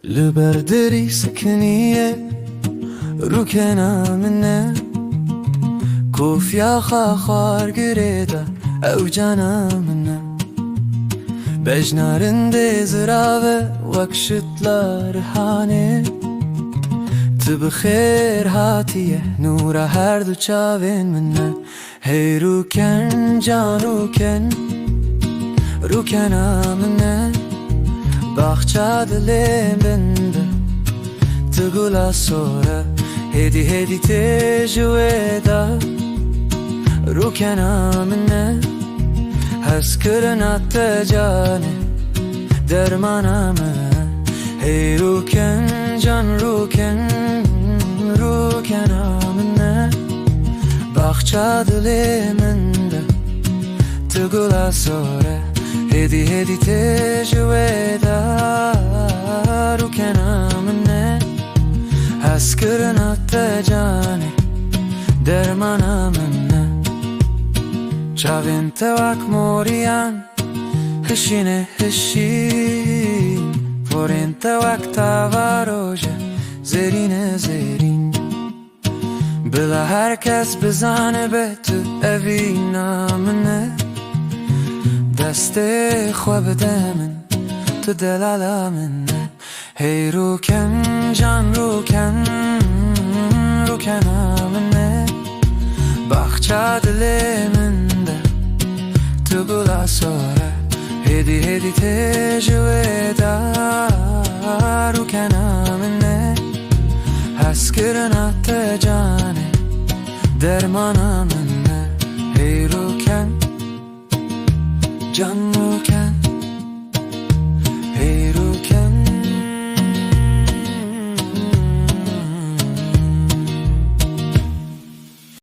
لبردری سکنیه روکن منه کوفیا خاخار گریده او جانمنه بجنارنده زراوه وکشتلار هانه تو بخیر هاتیه نور هر دو چاوین منه هی روکن جان روکن روکن منه Baxça dilê binde tu gula sora hedi hedi te jweda Rûken amine hez kirina te canê dermana me hey rûken can rûken rûken amine Baxça dilê binde tu gula sora hedi hedi te jweda Rûken amine hez kirina te canê dermana me Çavên te wek moriyan hişîne hişîn Porên te wek tava roje zerîne zerîn Bila herkes bizane be tu evîna mine Destê xwe bide min tu delala min e Hey rûken can rûken rûken amine Baxça dilê min de tu gula sora hedi hedi te jweda Rûken amine hez kirina te canê dermana min e Hey rûken can rûken